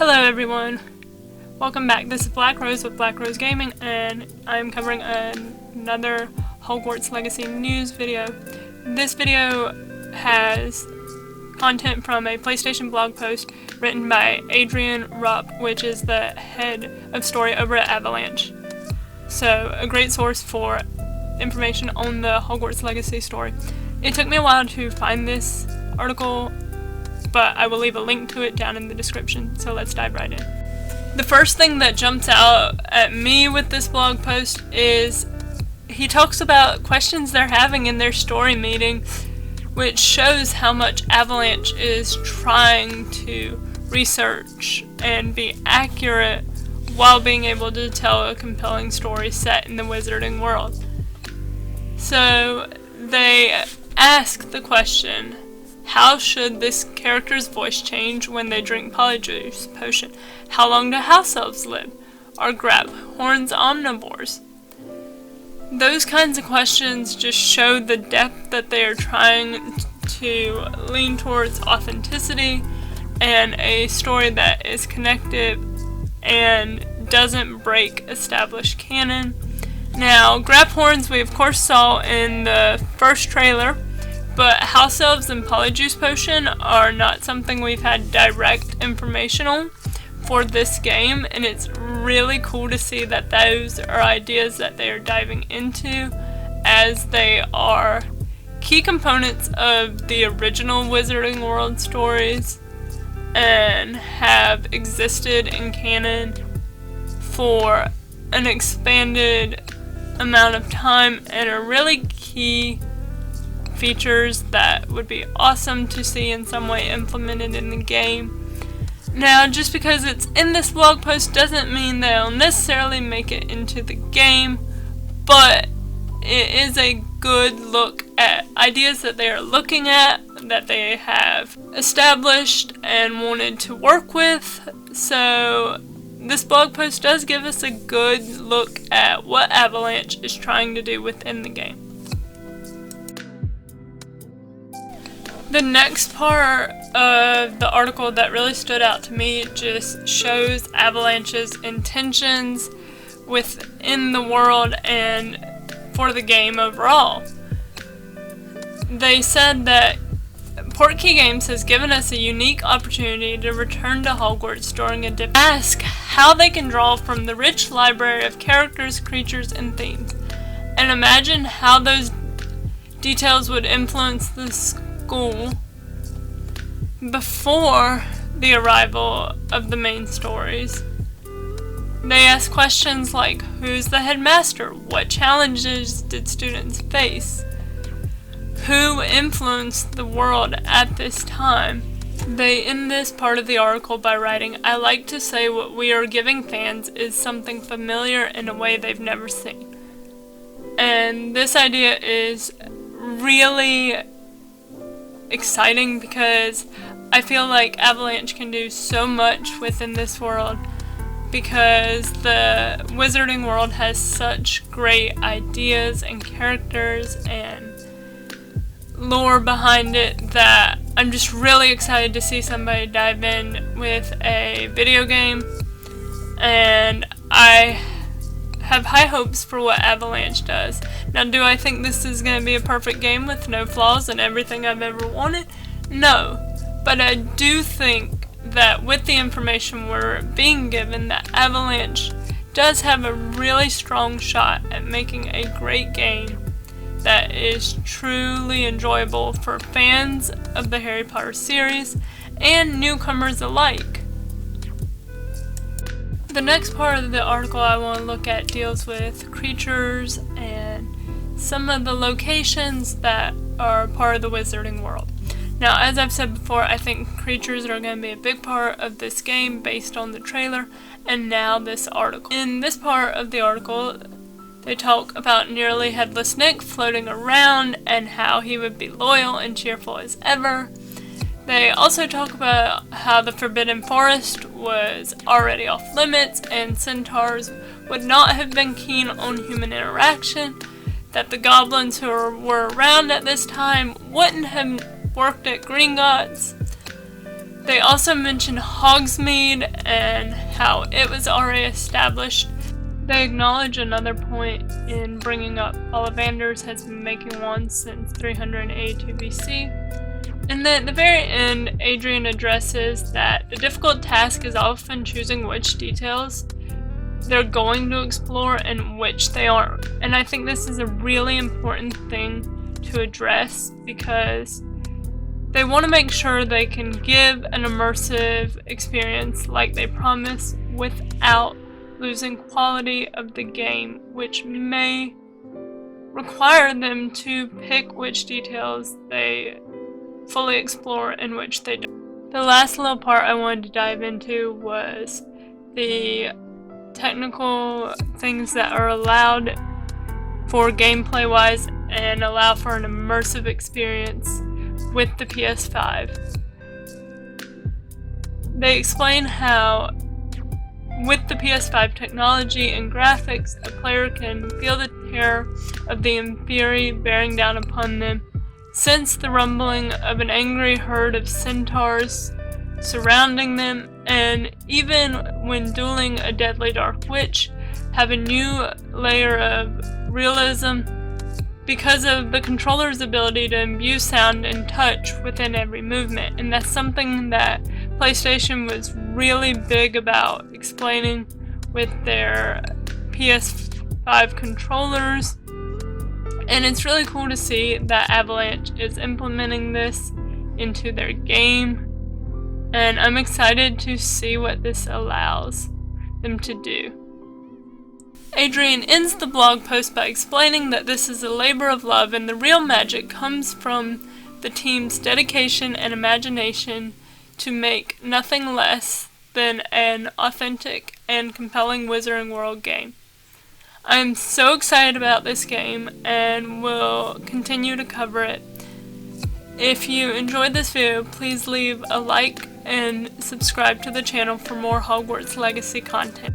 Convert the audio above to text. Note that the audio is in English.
Hello everyone, welcome back. This is Black Rose with Black Rose Gaming, and I'm covering another Hogwarts Legacy news video. This video has content from a PlayStation blog post written by Adrian, Ropp, which is the head of story over at Avalanche. So, a great source for information on the Hogwarts Legacy story. It took me a while to find this article, but I will leave a link to it down in the description, so let's dive right in. The first thing that jumps out at me with this blog post is he talks about questions they're having in their story meeting, which shows how much Avalanche is trying to research and be accurate while being able to tell a compelling story set in the wizarding world. So they ask the question, how should this character's voice change when they drink Polyjuice potion? How long do house elves live? Are grab horns omnivores? Those kinds of questions just show the depth that they are trying to lean towards authenticity and a story that is connected and doesn't break established canon. Now, grab horns we of course saw in the first trailer, but house elves and Polyjuice potion are not something we've had direct information on for this game, and it's really cool to see that those are ideas that they are diving into, as they are key components of the original Wizarding World stories and have existed in canon for an expanded amount of time and are really key features that would be awesome to see in some way implemented in the game. Now, just because it's in this blog post doesn't mean they'll necessarily make it into the game, but it is a good look at ideas that they are looking at, that they have established and wanted to work with. So this blog post does give us a good look at what Avalanche is trying to do within the game. The next part of the article that really stood out to me just shows Avalanche's intentions within the world and for the game overall. They said that Portkey Games has given us a unique opportunity to return to Hogwarts during a ask how they can draw from the rich library of characters, creatures, and themes, and imagine how those details would influence the school before the arrival of the main stories. They ask questions like, who's the headmaster? What challenges did students face? Who influenced the world at this time? They end this part of the article by writing, I like to say what we are giving fans is something familiar in a way they've never seen. And this idea is really exciting because I feel like Avalanche can do so much within this world, because the Wizarding World has such great ideas and characters and lore behind it that I'm just really excited to see somebody dive in with a video game, and I have high hopes for what Avalanche does. Now, do I think this is going to be a perfect game with no flaws and everything I've ever wanted? No. But I do think that with the information we're being given, that Avalanche does have a really strong shot at making a great game that is truly enjoyable for fans of the Harry Potter series and newcomers alike. The next part of the article I want to look at deals with creatures and some of the locations that are part of the Wizarding World. Now, as I've said before, I think creatures are going to be a big part of this game based on the trailer and now this article. In this part of the article, they talk about nearly headless Nick floating around and how he would be loyal and cheerful as ever. They also talk about how the Forbidden Forest was already off limits and centaurs would not have been keen on human interaction, that the goblins who were around at this time wouldn't have worked at Gringotts. They also mention Hogsmeade and how it was already established. They acknowledge another point in bringing up Ollivanders has been making wands since 382 BC. And then at the very end, Adrian addresses that the difficult task is often choosing which details they're going to explore and which they aren't. And I think this is a really important thing to address because they want to make sure they can give an immersive experience like they promise without losing quality of the game, which may require them to pick which details they fully explore and which they don't. The last little part I wanted to dive into was the technical things that are allowed for gameplay wise and allow for an immersive experience with the PS5. They explain how with the PS5 technology and graphics, a player can feel the terror of the Inferi bearing down upon them, sense the rumbling of an angry herd of centaurs surrounding them, and even when dueling a deadly dark witch, have a new layer of realism because of the controller's ability to imbue sound and touch within every movement. And that's something that PlayStation was really big about explaining with their PS5 controllers. And it's really cool to see that Avalanche is implementing this into their game. And I'm excited to see what this allows them to do. Adrian ends the blog post by explaining that this is a labor of love and the real magic comes from the team's dedication and imagination to make nothing less than an authentic and compelling Wizarding World game. I'm so excited about this game and will continue to cover it. If you enjoyed this video, please leave a like and subscribe to the channel for more Hogwarts Legacy content.